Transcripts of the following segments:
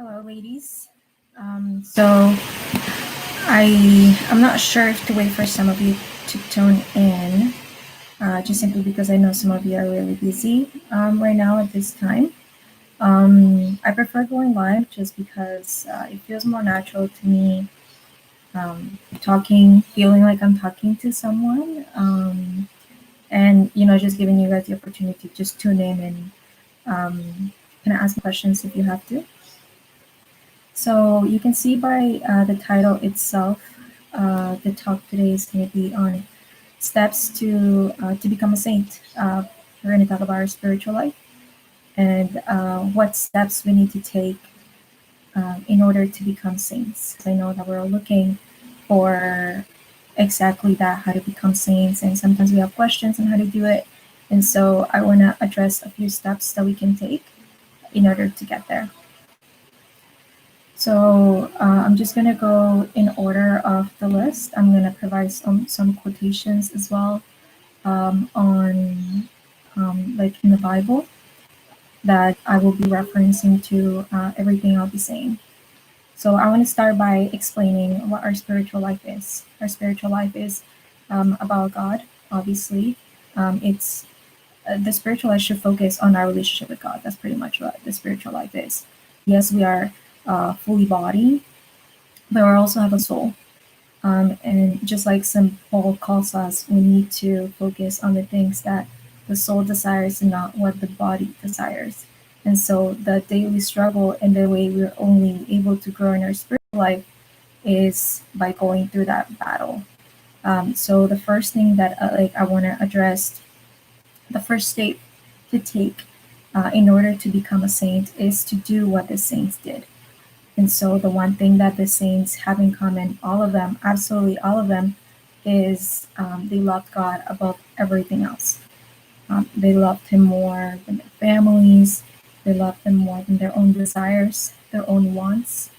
Hello, ladies. So I'm not sure if to wait for some of you to tune in, just simply because I know some of you are really busy right now at this time. I prefer going live just because it feels more natural to me. Talking, feeling like I'm talking to someone, and just giving you guys the opportunity to just tune in and kind of ask questions if you have to. So you can see by the title itself, the talk today is going to be on steps to become a saint. We're going to talk about our spiritual life and what steps we need to take in order to become saints. I know that we're all looking for exactly that, how to become saints, and sometimes we have questions on how to do it. And so I want to address a few steps that we can take in order to get there. So I'm just going to go in order of the list. I'm going to provide some quotations as well on like in the Bible that I will be referencing to everything I'll be saying. So I want to start by explaining what our spiritual life is. Our spiritual life is about God, obviously. It's the spiritual life should focus on our relationship with God. That's pretty much what the spiritual life is. Yes, we are fully body, but we also have a soul. And just like St. Paul calls us, we need to focus on the things that the soul desires and not what the body desires. And so the daily struggle and the way we're only able to grow in our spiritual life is by going through that battle. So the first thing that I want to address, the first step to take in order to become a saint is to do what the saints did. And so the one thing that the saints have in common, all of them, absolutely all of them, is they loved God above everything else. They loved him more than their families. They loved him more than their own desires, their own wants.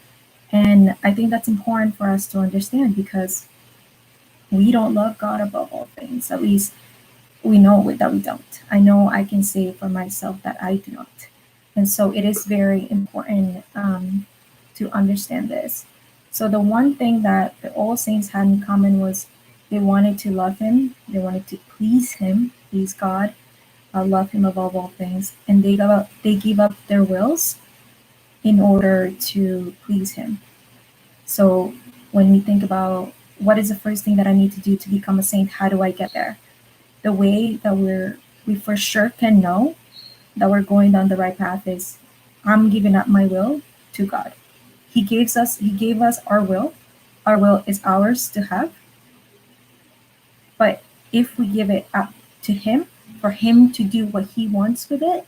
And I think that's important for us to understand because we don't love God above all things. At least we know that we don't. I know I can say for myself that I do not. And so it is very important to understand this. So the one thing that the old saints had in common was they wanted to love him, they wanted to please him, please God, love him above all things, and they gave up their wills in order to please him. So when we think about what is the first thing that I need to do to become a saint, how do I get there? The way that we for sure can know that we're going down the right path is I'm giving up my will to God. He gave us our will. Our will is ours to have. But if we give it up to him, for him to do what he wants with it,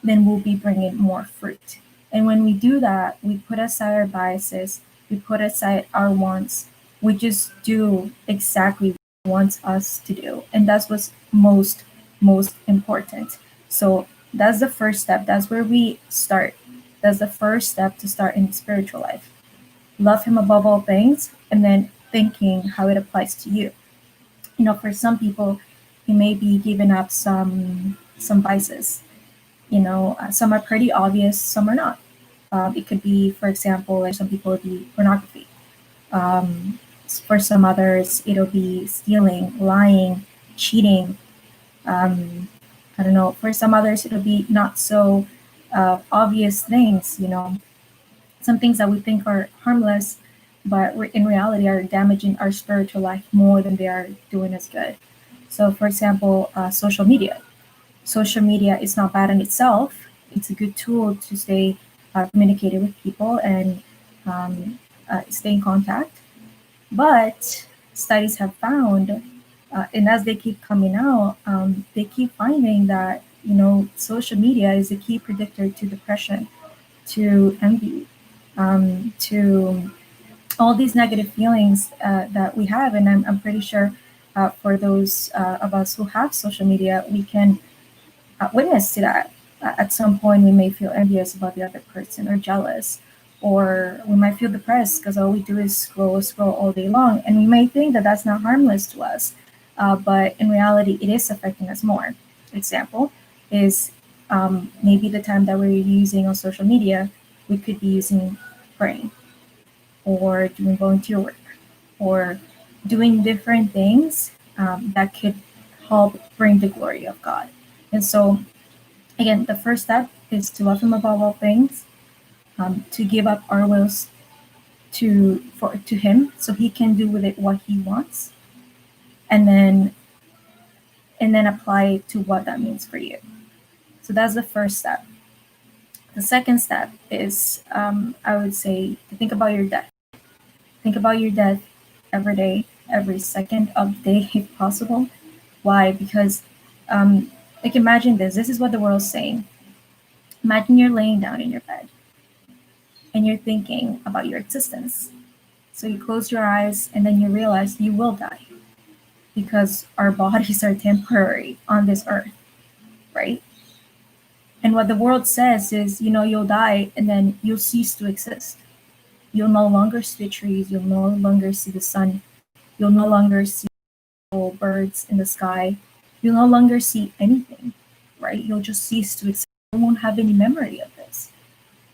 then we'll be bringing more fruit. And when we do that, we put aside our biases, we put aside our wants, we just do exactly what he wants us to do. And that's what's most important. So that's the first step. That's where we start. That's the first step to start in spiritual life. Love him above all things, and then thinking how it applies to you. For some people, you may be giving up some vices. Some are pretty obvious, some are not. It could be, for example, like some people, it'll be pornography. For some others, it'll be stealing, lying, cheating. I don't know. For some others, it'll be not so obvious things. Some things that we think are harmless, but in reality are damaging our spiritual life more than they are doing us good. So, for example, social media. Social media is not bad in itself. It's a good tool to stay communicated with people and stay in contact. But studies have found, and as they keep coming out, they keep finding that social media is a key predictor to depression, to envy, to all these negative feelings that we have. And I'm pretty sure for those of us who have social media, we can witness to that. At some point, we may feel envious about the other person or jealous, or we might feel depressed because all we do is scroll all day long. And we may think that that's not harmless to us, but in reality, it is affecting us more. Example is maybe the time that we're using on social media we could be using praying or doing volunteer work or doing different things that could help bring the glory of God. And so, again, the first step is to love Him above all things, to give up our wills to Him, so He can do with it what He wants, and then apply it to what that means for you. So that's the first step. The second step is, I would say, to think about your death. Think about your death every day, every second of the day, if possible. Why? Because, like, imagine this. This is what the world's saying. Imagine you're laying down in your bed and you're thinking about your existence. So you close your eyes and then you realize you will die because our bodies are temporary on this earth, right? And what the world says is, you'll die and then you'll cease to exist. You'll no longer see the trees, you'll no longer see the sun, you'll no longer see birds in the sky, you'll no longer see anything, right? You'll just cease to exist. You won't have any memory of this.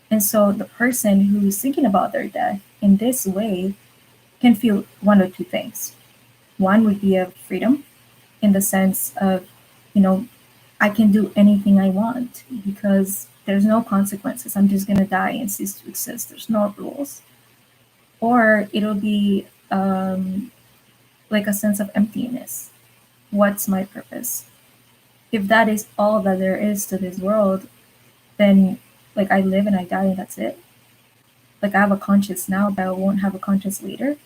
And so the person who is thinking about their death in this way can feel one or two things. One would be of freedom, in the sense of, I can do anything I want because there's no consequences. I'm just going to die and cease to exist. There's no rules. Or it'll be like a sense of emptiness. What's my purpose? If that is all that there is to this world, then like I live and I die and that's it. Like I have a conscience now, but I won't have a conscience later.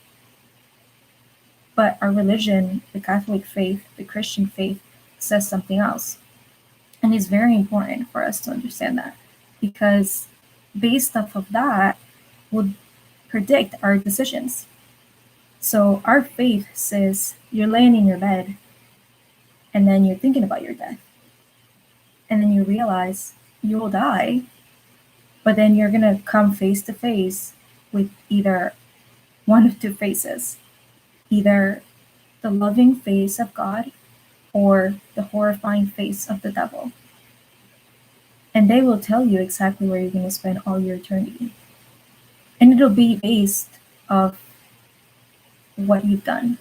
But our religion, the Catholic faith, the Christian faith, says something else. And it's very important for us to understand that, because based off of that would predict our decisions. So our faith says you're laying in your bed and then you're thinking about your death. And then you realize you will die, but then you're going to come face to face with either one of two faces, either the loving face of God or the horrifying face of the devil. And they will tell you exactly where you're going to spend all your eternity. And it'll be based off what you've done.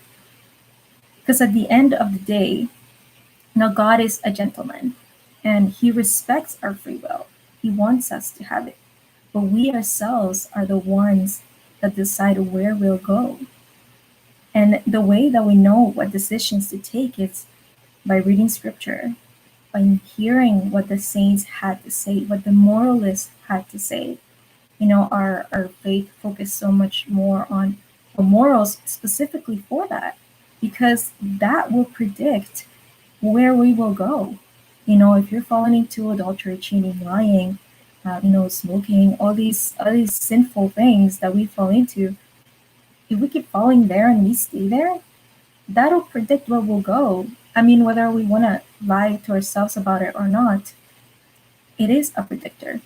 Because at the end of the day, God is a gentleman and He respects our free will. He wants us to have it. But we ourselves are the ones that decide where we'll go. And the way that we know what decisions to take is by reading scripture, by hearing what the saints had to say, what the moralists had to say. Our faith focused so much more on the morals specifically for that, because that will predict where we will go. If you're falling into adultery, cheating, lying, smoking, all these sinful things that we fall into, if we keep falling there and we stay there, that'll predict where we'll go. I mean, whether we want to lie to ourselves about it or not, it is a predictor.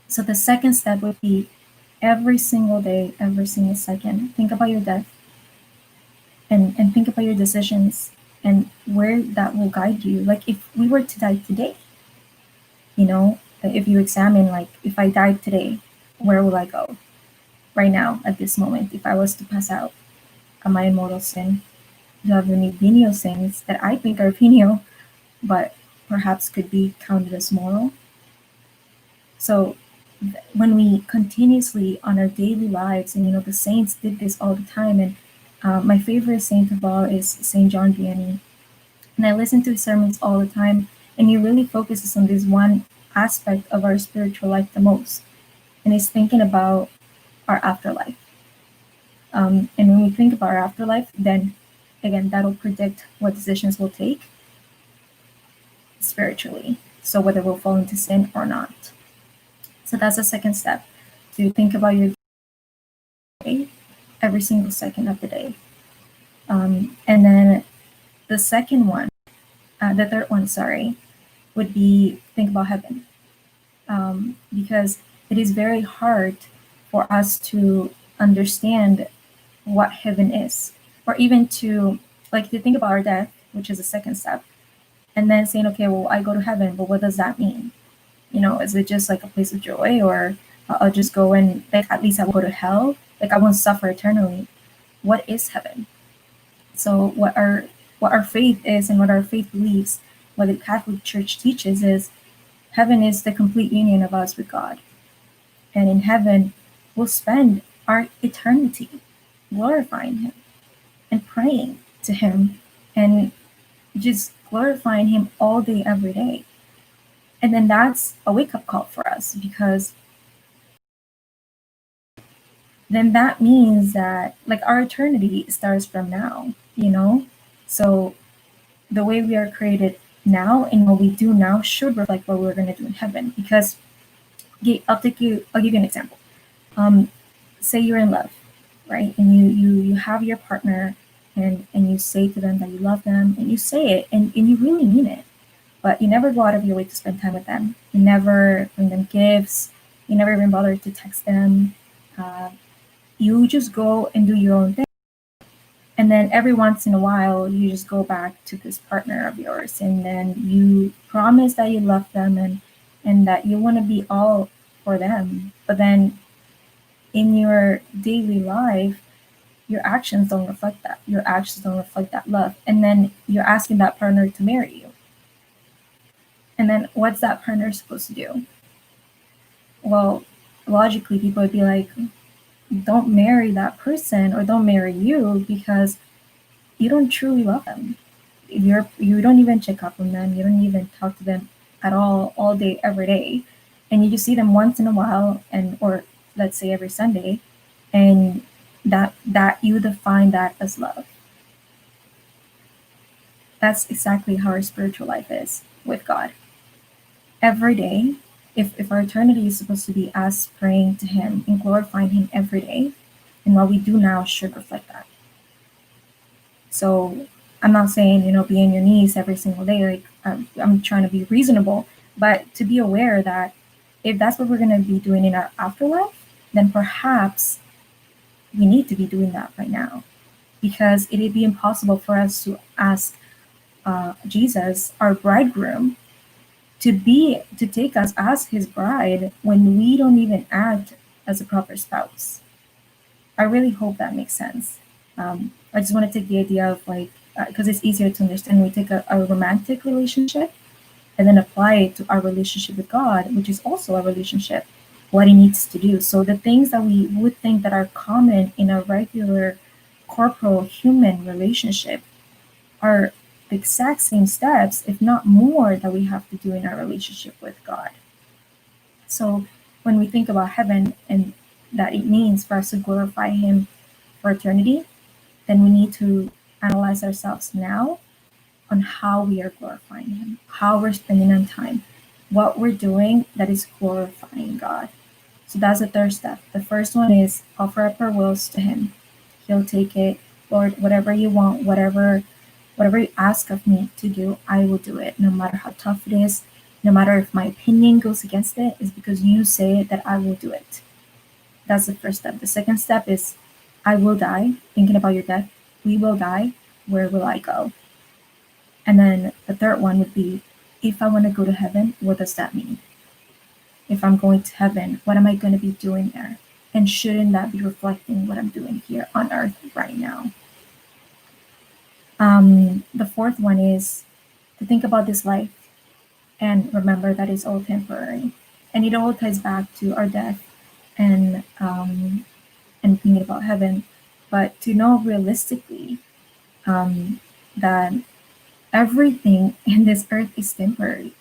So the second step would be every single day, every single second, think about your death and think about your decisions and where that will guide you. Like if we were to die today, if you examine, like if I died today, where will I go right now at this moment? If I was to pass out, am I in mortal sin? Do I have any venial sins that I think are venial, but perhaps could be counted as moral? So when we continuously on our daily lives, and the saints did this all the time, and my favorite saint of all is Saint John Vianney, and I listen to his sermons all the time, and he really focuses on this one aspect of our spiritual life the most, and he's thinking about our afterlife. And when we think about our afterlife, then again, that'll predict what decisions we'll take spiritually. So whether we'll fall into sin or not. So that's the second step, to think about your day every single second of the day. And then the third one, would be think about heaven. Because it is very hard for us to understand what heaven is, or even to think about our death, which is the second step, and then saying, okay, well, I go to heaven, but what does that mean? Is it just like a place of joy, or I'll just go and like at least I will go to hell. Like I won't suffer eternally. What is heaven? So what our faith is and what our faith believes, what the Catholic Church teaches is heaven is the complete union of us with God. And in heaven, we'll spend our eternity glorifying Him and praying to Him and just glorifying Him all day, every day. And then that's a wake up call for us because then that means that like our eternity starts from now, you know? So the way we are created now and what we do now should reflect what we're going to do in heaven. Because I'll give you an example. Say you're in love, right? And you have your partner and you say to them that you love them and you say it and you really mean it, but you never go out of your way to spend time with them. You never bring them gifts. You never even bother to text them. You just go and do your own thing. And then every once in a while, you just go back to this partner of yours, and then you promise that you love them and that you want to be all for them. But then in your daily life, your actions don't reflect that. Your actions don't reflect that love. And then you're asking that partner to marry you. And then what's that partner supposed to do? Well, logically, people would be like, don't marry that person or don't marry you because you don't truly love them. You don't even check up on them. You don't even talk to them at all day, every day. And you just see them once in a while or let's say every Sunday, and that you define that as love. That's exactly how our spiritual life is with God. Every day, if our eternity is supposed to be us praying to Him and glorifying Him every day, and what we do now should reflect that. So I'm not saying, be on your knees every single day. Like I'm trying to be reasonable, but to be aware that if that's what we're going to be doing in our afterlife, then perhaps we need to be doing that right now, because it'd be impossible for us to ask Jesus, our bridegroom, to take us as His bride when we don't even act as a proper spouse. I really hope that makes sense. I just want to take the idea of like, because it's easier to understand. We take a romantic relationship and then apply it to our relationship with God, which is also a relationship, what He needs to do. So the things that we would think that are common in a regular corporal human relationship are the exact same steps, if not more, that we have to do in our relationship with God. So when we think about heaven and that it means for us to glorify Him for eternity, then we need to analyze ourselves now on how we are glorifying Him, how we're spending our time, what we're doing that is glorifying God. So that's the third step. The first one is offer up our wills to Him. He'll take it. Lord, whatever you want, whatever you ask of me to do, I will do it, no matter how tough it is, no matter if my opinion goes against it, is because you say that I will do it. That's the first step. The second step is I will die, thinking about your death. We will die. Where will I go? And then the third one would be, if I want to go to heaven, what does that mean? If I'm going to heaven, what am I going to be doing there? And shouldn't that be reflecting what I'm doing here on earth right now? The fourth one is to think about this life and remember that it's all temporary. And it all ties back to our death and thinking about heaven, but to know realistically that everything in this earth is temporary.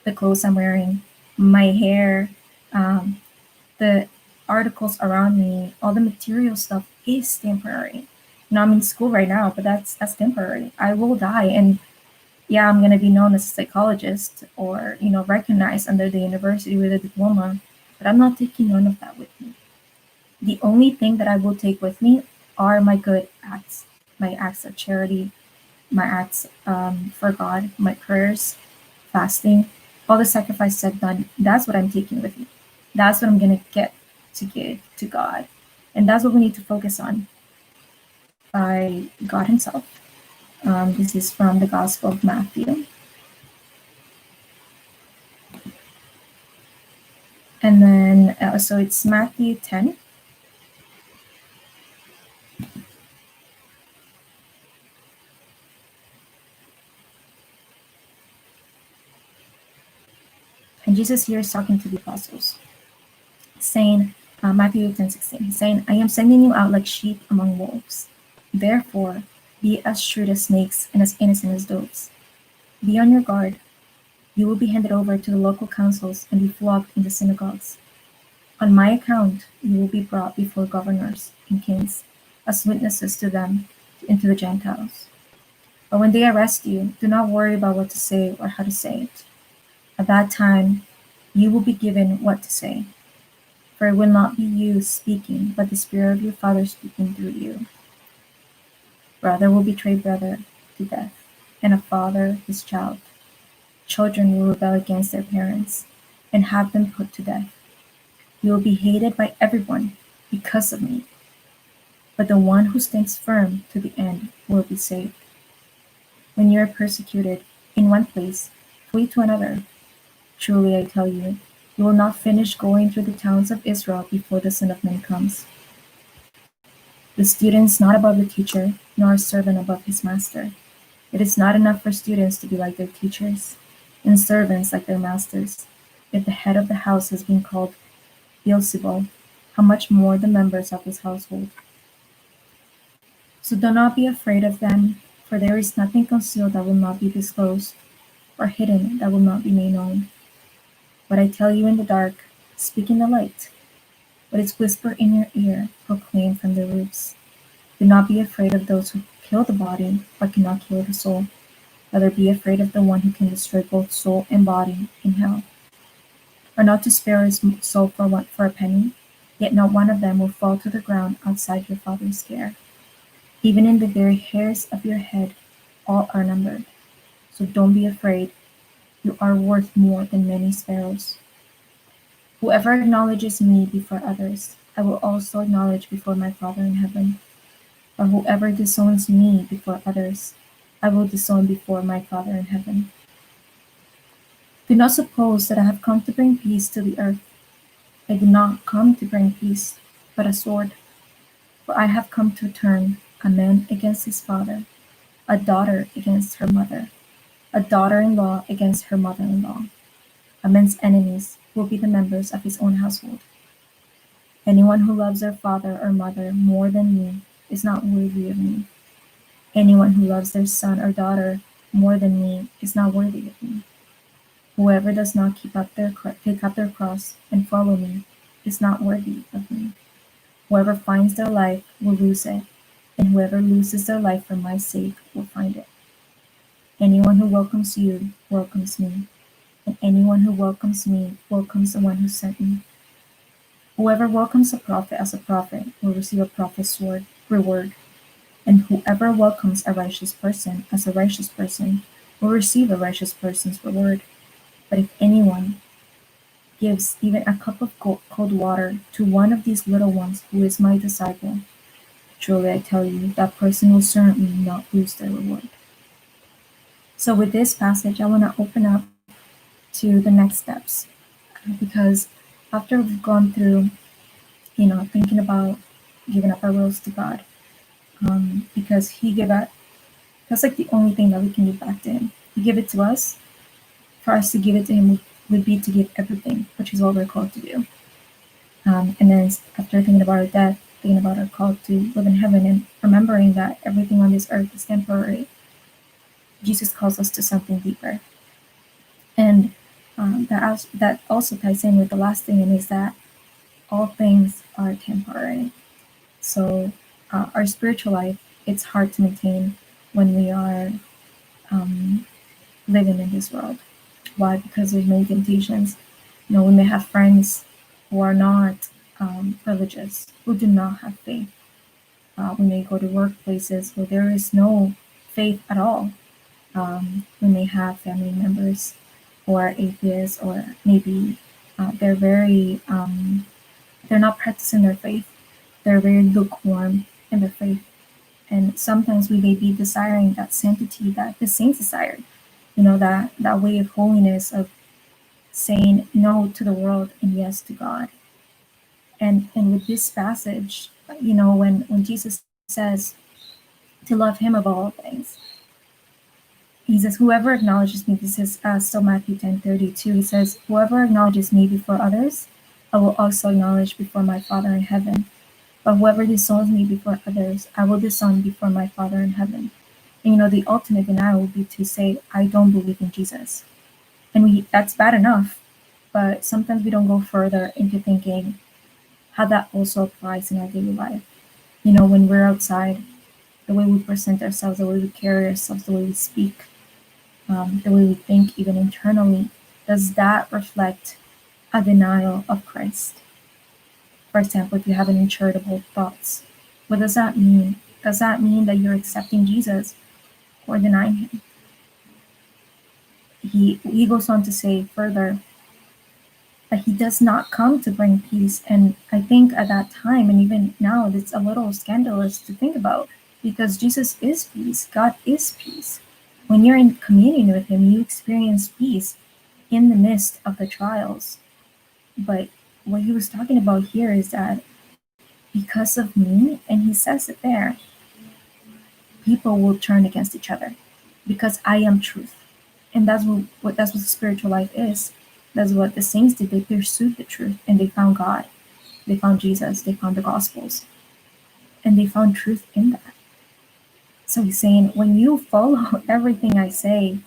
The clothes I'm wearing, my hair, the articles around me, all the material stuff is temporary. I'm in school right now, but that's temporary. I will die, and yeah, I'm gonna be known as a psychologist or recognized under the university with a diploma, but I'm not taking none of that with me. The only thing that I will take with me are my good acts, my acts of charity, my acts for God, my prayers, fasting, all the sacrifices I've done. That's what I'm taking with me. That's what I'm gonna get to give to God, and that's what we need to focus on. By God Himself. This is from the Gospel of Matthew. And then And so it's Matthew 10. And Jesus here is talking to the apostles, saying, Matthew 10:16, he's saying, I am sending you out like sheep among wolves. Therefore, be as shrewd as snakes and as innocent as doves. Be on your guard. You will be handed over to the local councils and be flogged in the synagogues. On my account, you will be brought before governors and kings as witnesses to them and to the Gentiles. But when they arrest you, do not worry about what to say or how to say it. At that time, you will be given what to say. For it will not be you speaking, but the Spirit of your Father speaking through you. Brother will betray brother to death, and a father his child. Children will rebel against their parents and have them put to death. You will be hated by everyone because of me, but the one who stands firm to the end will be saved. When you are persecuted in one place, flee to another. Truly I tell you, you will not finish going through the towns of Israel before the Son of Man comes. The student is not above the teacher, nor a servant above his master. It is not enough for students to be like their teachers, and servants like their masters. If the head of the house has been called Beelzebul, how much more the members of his household? So do not be afraid of them, for there is nothing concealed that will not be disclosed, or hidden that will not be made known. What I tell you in the dark, speak in the light. What is whispered in your ear, proclaim from the roofs. Do not be afraid of those who kill the body, but cannot kill the soul. Rather be afraid of the one who can destroy both soul and body in hell. Are not to spare his soul for a penny? Yet not one of them will fall to the ground outside your Father's care. Even in the very hairs of your head, all are numbered. So don't be afraid. You are worth more than many sparrows. Whoever acknowledges me before others, I will also acknowledge before my Father in heaven. But whoever disowns me before others, I will disown before my Father in heaven. Do not suppose that I have come to bring peace to the earth. I did not come to bring peace, but a sword. For I have come to turn a man against his father, a daughter against her mother, a daughter-in-law against her mother-in-law. A man's enemies will be the members of his own household. Anyone who loves their father or mother more than me is not worthy of me. Anyone who loves their son or daughter more than me is not worthy of me. Whoever does not take up their cross and follow me is not worthy of me. Whoever finds their life will lose it, and whoever loses their life for my sake will find it. Anyone who welcomes you welcomes me, and anyone who welcomes me welcomes the one who sent me. Whoever welcomes a prophet as a prophet will receive a prophet's reward, and whoever welcomes a righteous person as a righteous person will receive a righteous person's reward. But if anyone gives even a cup of cold water to one of these little ones who is my disciple, truly I tell you, that person will certainly not lose their reward. So with this passage, I want to open up to the next steps, because after we've gone through, thinking about giving up our wills to God, because He gave it, that's like the only thing that we can give back to Him. He gave it to us. For us to give it to Him would be to give everything, which is what we're called to do. And then after thinking about our death, thinking about our call to live in heaven, and remembering that everything on this earth is temporary, Jesus calls us to something deeper. And that also ties in with the last thing, and is that all things are temporary. So our spiritual life, it's hard to maintain when we are living in this world. Why? Because there's many temptations. We may have friends who are not religious, who do not have faith. We may go to workplaces where there is no faith at all. We may have family members who are atheists, or maybe they're not practicing their faith. They're very lukewarm in their faith. And sometimes we may be desiring that sanctity that the saints desired. That way of holiness, of saying no to the world and yes to God. And with this passage, when Jesus says to love him above all things, he says, whoever acknowledges me, this is still Matthew 10:32. He says, whoever acknowledges me before others, I will also acknowledge before my Father in heaven. But whoever disowns me before others, I will disown before my Father in heaven. And the ultimate denial would be to say, I don't believe in Jesus. And that's bad enough, but sometimes we don't go further into thinking how that also applies in our daily life. When we're outside, the way we present ourselves, the way we carry ourselves, the way we speak, the way we think, even internally, does that reflect a denial of Christ? For example, if you have uncharitable thoughts, what does that mean? Does that mean that you're accepting Jesus or denying him? He goes on to say further that he does not come to bring peace. And I think at that time, and even now, it's a little scandalous to think about, because Jesus is peace. God is peace. When you're in communion with him, you experience peace in the midst of the trials. But what he was talking about here is that because of me, and he says it there, people will turn against each other because I am truth. And that's what spiritual life is. That's what the saints did. They pursued the truth and they found God. They found Jesus. They found the Gospels. And they found truth in that. So he's saying, when you follow everything I say,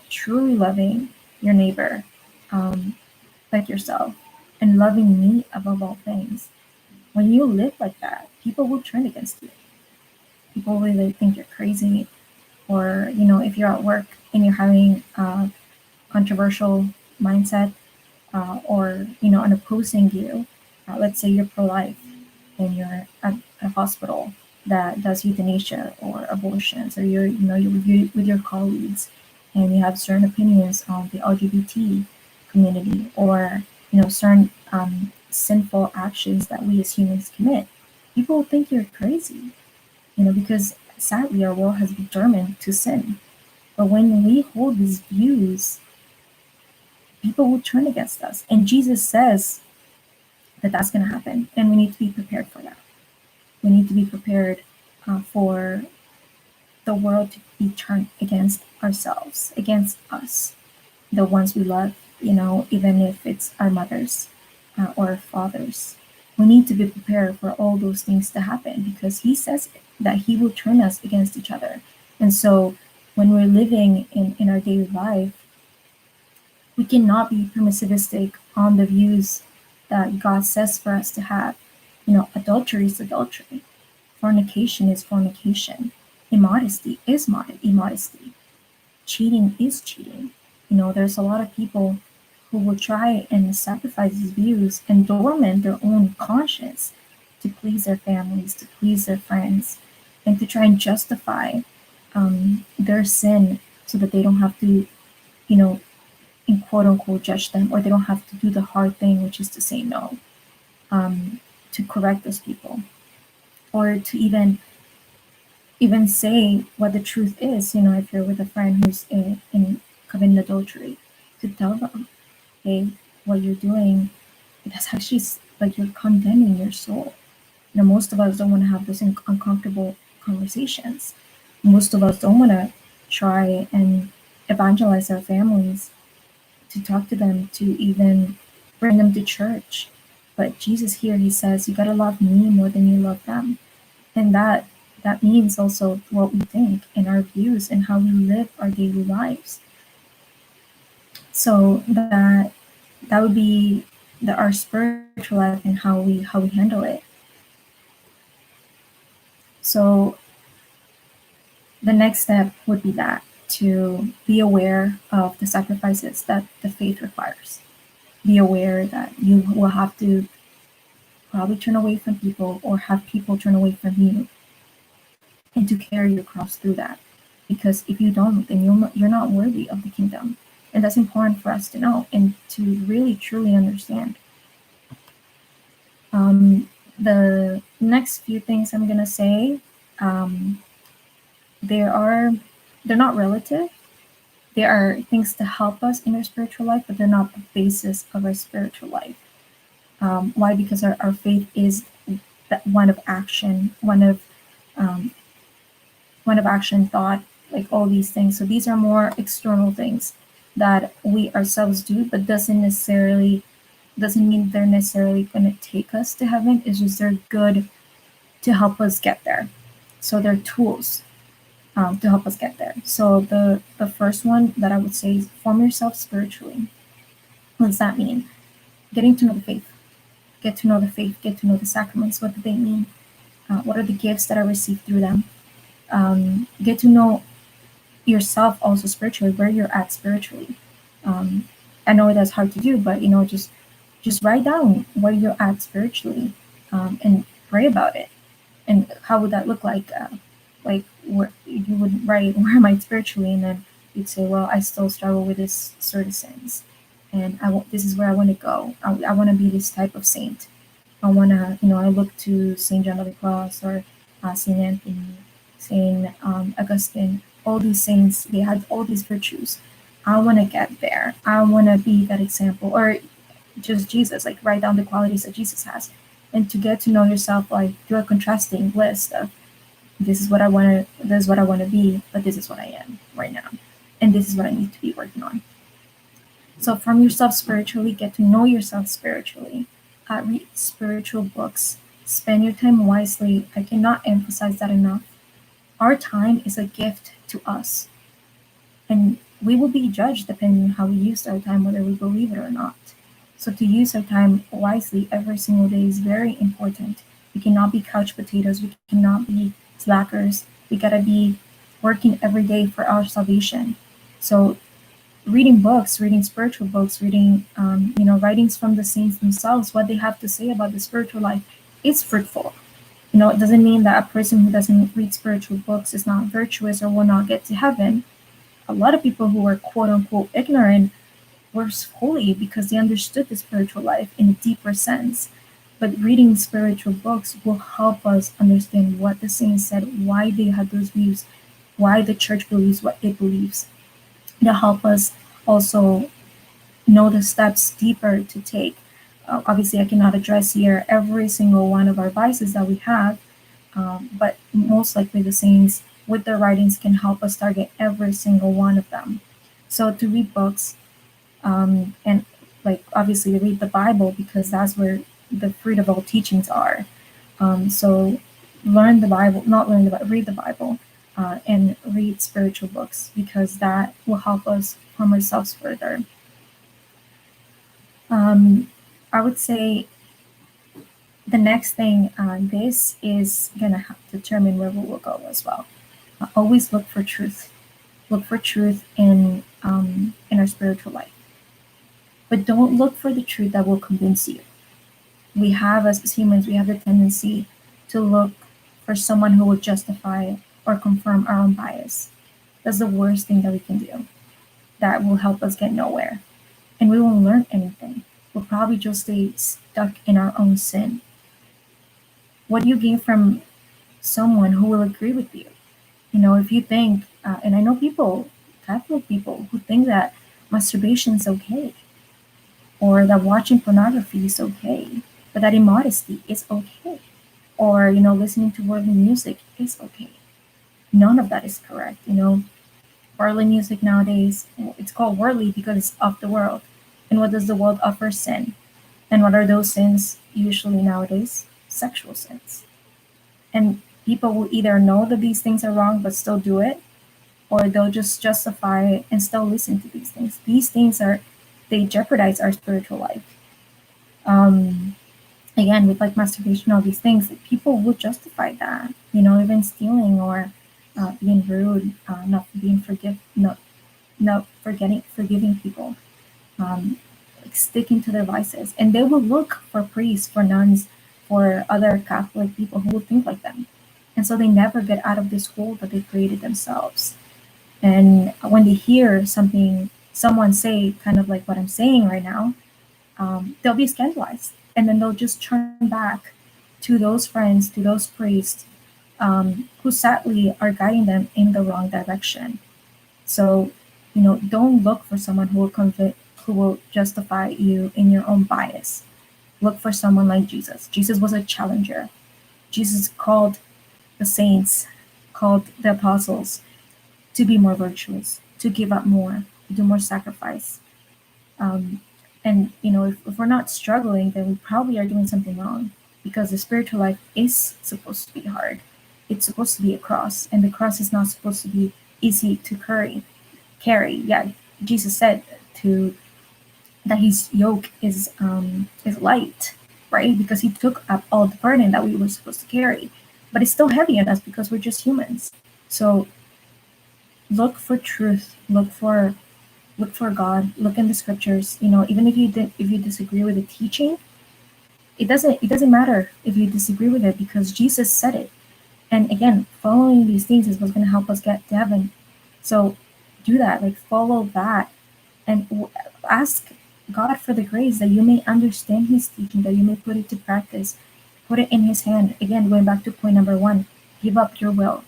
truly loving your neighbor like yourself and loving me above all things, when you live like that, people will turn against you. People will either think you're crazy, or, if you're at work and you're having a controversial mindset, or, an opposing view. Let's say you're pro-life and you're at a hospital that does euthanasia or abortions, or you're with your colleagues and you have certain opinions on the LGBT community, or certain sinful actions that we as humans commit. People will think you're crazy, because sadly our world has been determined to sin. But when we hold these views, people will turn against us. And Jesus says that that's going to happen. And we need to be prepared for that. We need to be prepared for the world to be turned against ourselves, against us, the ones we love, even if it's our mothers or our fathers. We need to be prepared for all those things to happen, because he says that he will turn us against each other. And so when we're living in our daily life, we cannot be permissivistic on the views that God says for us to have. Adultery is adultery. Fornication is fornication. Immodesty is immodesty. Cheating is cheating. There's a lot of people who will try and sacrifice these views and dormant their own conscience to please their families, to please their friends, and to try and justify their sin so that they don't have to, in quote unquote, judge them, or they don't have to do the hard thing, which is to say no, to correct those people, or to even say what the truth is. If you're with a friend who's in committing adultery, to tell them, hey, what you're doing, that's actually like you're condemning your soul. Most of us don't want to have those uncomfortable conversations. Most of us don't want to try and evangelize our families, to talk to them, to even bring them to church. But Jesus here, he says, you got to love me more than you love them. And that means also what we think and our views and how we live our daily lives. So that would be our spiritual life and how we handle it. So the next step would be that, to be aware of the sacrifices that the faith requires. Be aware that you will have to probably turn away from people, or have people turn away from you, and to carry your cross through that. Because if you don't, then you're not worthy of the kingdom. And that's important for us to know and to really truly understand. The next few things I'm gonna say, they're not relative. They are things to help us in our spiritual life, but they're not the basis of our spiritual life. Why? Because our faith is that one of action, um, one of action, thought, like all these things. So these are more external things that we ourselves do, but doesn't mean they're necessarily going to take us to heaven. It's just they're good to help us get there. So they're tools to help us get there. So the first one that I would say is form yourself spiritually. What does that mean? Getting to know the faith. Get to know the faith. Get to know the sacraments. What do they mean? What are the gifts that are received through them? Get to know yourself also spiritually, where you're at spiritually. Um, I know that's hard to do, but just write down where you're at spiritually, and pray about it. And how would that look like? Like where you would write, where am I spiritually, and then you'd say, well, I still struggle with this sort of sins, and this is where I want to go. I want to be this type of saint. I want to, I look to Saint John of the Cross, or Saint Anthony, Saint Augustine. All these saints, they had all these virtues. I want to get there. I want to be that example, or just Jesus. Like write down the qualities that Jesus has, and to get to know yourself, like do a contrasting list of this is what I want to, this is what I want to be, but this is what I am right now, and this is what I need to be working on. So from yourself spiritually, get to know yourself spiritually. Read spiritual books. Spend your time wisely. I cannot emphasize that enough. Our time is a gift to us, and we will be judged depending on how we use our time, whether we believe it or not. So to use our time wisely every single day is very important. We cannot be couch potatoes. We cannot be slackers. We gotta be working every day for our salvation. So reading books, reading spiritual books, reading writings from the saints themselves, what they have to say about the spiritual life is fruitful. It doesn't mean that a person who doesn't read spiritual books is not virtuous or will not get to heaven. A lot of people who were quote unquote ignorant were holy because they understood the spiritual life in a deeper sense. But reading spiritual books will help us understand what the saints said, why they had those views, why the church believes what it believes. It'll help us also know the steps deeper to take. Obviously, I cannot address here every single one of our vices that we have, but most likely the saints with their writings can help us target every single one of them. So to read books, and like obviously to read the Bible, because that's where the fruit of all teachings are. So learn the Bible, not learn the Bible, read the Bible, and read spiritual books, because that will help us form ourselves further. I would say the next thing, this is gonna determine where we will go as well. Always look for truth. Look for truth in our spiritual life, but don't look for the truth that will convince you. We have, as humans, we have the tendency to look for someone who will justify or confirm our own bias. That's the worst thing that we can do. That will help us get nowhere, and we won't learn anything. We'll probably just stay stuck in our own sin. What do you gain from someone who will agree with you? If you think, and I know people, Catholic people, who think that masturbation is okay, or that watching pornography is okay, but that immodesty is okay, or listening to worldly music is okay. None of that is correct. Worldly music nowadays, it's called worldly because it's of the world. And what does the world offer? Sin. And what are those sins usually nowadays? Sexual sins. And people will either know that these things are wrong but still do it, or they'll just justify it and still listen to these things. These things they jeopardize our spiritual life. Again, with like masturbation, all these things, people will justify that. Even stealing, or being rude, not being not forgiving people, like sticking to their vices, and they will look for priests, for nuns, for other Catholic people who will think like them, and so they never get out of this hole that they created themselves. And when they hear someone say, kind of like what I'm saying right now, they'll be scandalized, and then they'll just turn back to those friends, to those priests, who sadly are guiding them in the wrong direction. So, don't look for someone who will justify you in your own bias. Look for someone like Jesus. Jesus was a challenger. Jesus called the saints, called the apostles to be more virtuous, to give up more, to do more sacrifice. Um, and if we're not struggling, then we probably are doing something wrong, because the spiritual life is supposed to be hard. It's supposed to be a cross, and the cross is not supposed to be easy to carry. Yeah, Jesus said to that his yoke is light, right? Because he took up all the burden that we were supposed to carry, but it's still heavy on us because we're just humans. So look for truth, look for God, look in the scriptures. Even if you disagree with the teaching, it doesn't matter if you disagree with it, because Jesus said it. And again, following these things is what's going to help us get to heaven. So do that, like follow that, and ask God for the grace that you may understand His teaching, that you may put it to practice, put it in His hand. Again, going back to point number one, give up your will.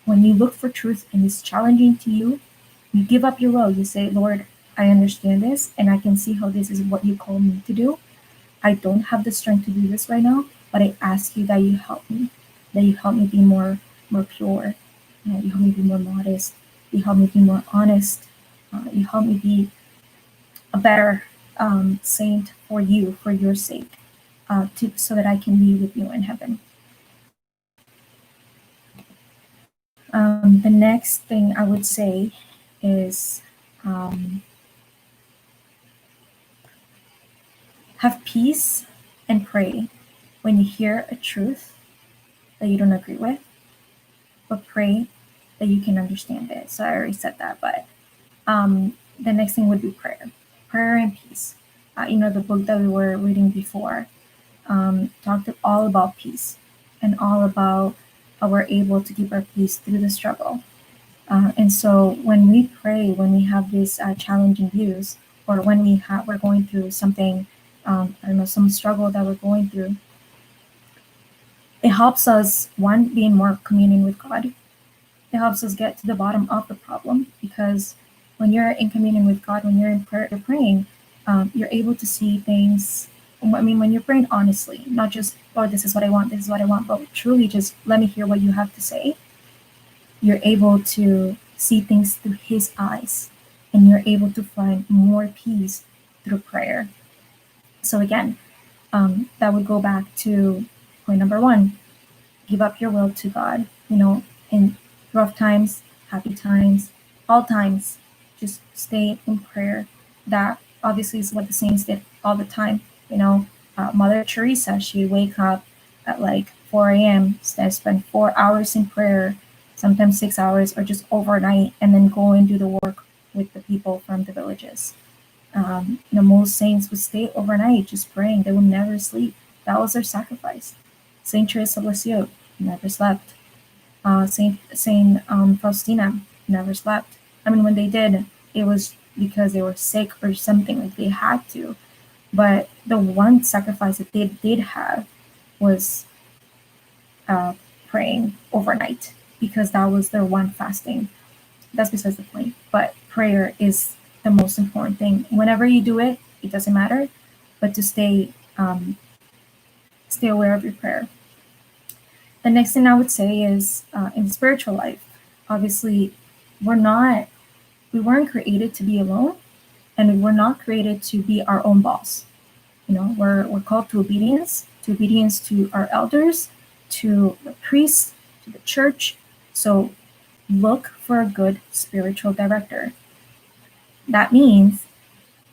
When you look for truth and it's challenging to you, you give up your will. You say, Lord, I understand this, and I can see how this is what you call me to do. I don't have the strength to do this right now, but I ask you that you help me, that you help me be more pure, you help me be more modest, you help me be more honest, you help me be a better saint for you, for your sake, so that I can be with you in heaven. The next thing I would say is have peace and pray when you hear a truth that you don't agree with, but pray that you can understand it. So I already said that, but the next thing would be prayer and peace. The book that we were reading before talked all about peace and all about how we're able to keep our peace through the struggle. And so when we pray, when we have these challenging views, or when we're going through something, I don't know, some struggle that we're going through, it helps us, one, be in more communion with God. It helps us get to the bottom of the problem, because when you're in communion with God, when you're in prayer, you're praying, you're able to see things. I mean, when you're praying honestly, not just, oh, this is what I want, but truly just let me hear what you have to say. You're able to see things through His eyes, and you're able to find more peace through prayer. So again, that would go back to point number one: give up your will to God. In rough times, happy times, all times, just stay in prayer. That obviously is what the saints did all the time. Mother Teresa, she'd wake up at like 4 a.m., spend 4 hours in prayer, sometimes 6 hours, or just overnight, and then go and do the work with the people from the villages. Most saints would stay overnight just praying. They would never sleep. That was their sacrifice. Saint Teresa of Lisieux never slept. Saint Faustina never slept. I mean, when they did, it was because they were sick or something, like they had to. But the one sacrifice that they did have was praying overnight, because that was their one fasting. That's besides the point. But prayer is the most important thing. Whenever you do it, it doesn't matter, but to stay aware of your prayer. The next thing I would say is in spiritual life, obviously, we weren't created to be alone, and we were not created to be our own boss. We're called to obedience to our elders, to the priests, to the church. So look for a good spiritual director. That means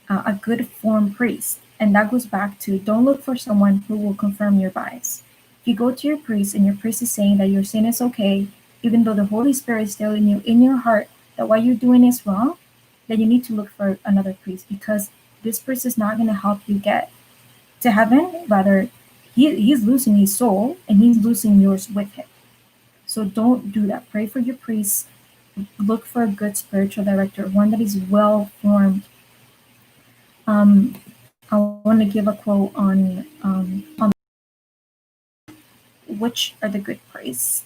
a good formed priest. And that goes back to, don't look for someone who will confirm your bias. If you go to your priest and your priest is saying that your sin is okay, even though the Holy Spirit is telling you in your heart that what you're doing is wrong, then you need to look for another priest, because this priest is not going to help you get to heaven. Rather, he's losing his soul, and he's losing yours with him. So don't do that. Pray for your priest. Look for a good spiritual director, one that is well formed. I want to give a quote on which are the good priests.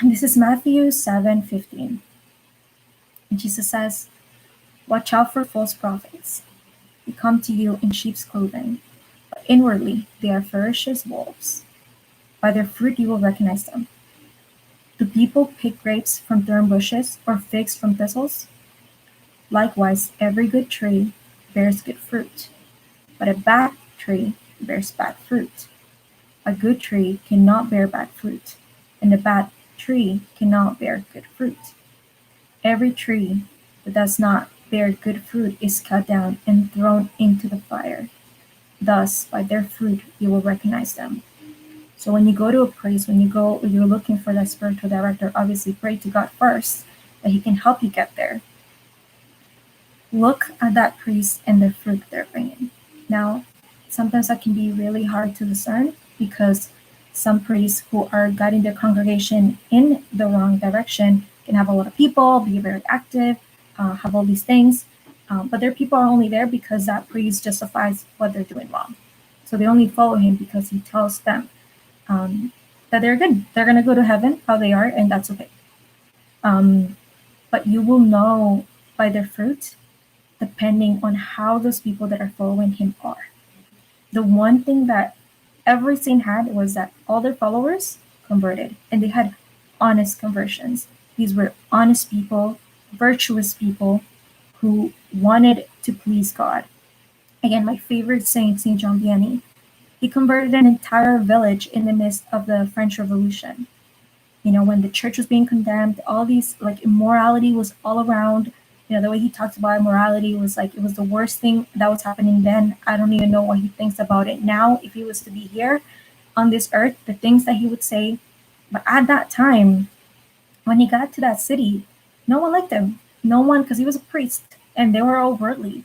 This is Matthew 7:15. Jesus says, "Watch out for false prophets. They come to you in sheep's clothing, but inwardly they are ferocious wolves. By their fruit you will recognize them. Do people pick grapes from thorn bushes or figs from thistles? Likewise, every good tree bears good fruit, but a bad tree bears bad fruit. A good tree cannot bear bad fruit, and a bad tree cannot bear good fruit. Every tree that does not bear good fruit is cut down and thrown into the fire. Thus, by their fruit you will recognize them. So when you go to a priest, you're looking for that spiritual director, obviously pray to God first that He can help you get there. Look at that priest and the fruit they're bringing. Now, sometimes that can be really hard to discern because some priests who are guiding their congregation in the wrong direction can have a lot of people, be very active, have all these things, but their people are only there because that priest justifies what they're doing wrong. So they only follow him because he tells them that they're good. They're going to go to heaven, how they are, and that's okay. But you will know by their fruit, depending on how those people that are following him are. The one thing that every saint had was that all their followers converted, and they had honest conversions. These were honest people, virtuous people who wanted to please God. Again, my favorite saint, Saint John Vianney, he converted an entire village in the midst of the French Revolution. You know, when the church was being condemned, all these like immorality was all around. You know, the way he talks about immorality was like it was the worst thing that was happening then. I don't even know what he thinks about it now. If he was to be here on this earth, the things that he would say. But at that time, when he got to that city, no one liked him. No one, because he was a priest and they were all worldly.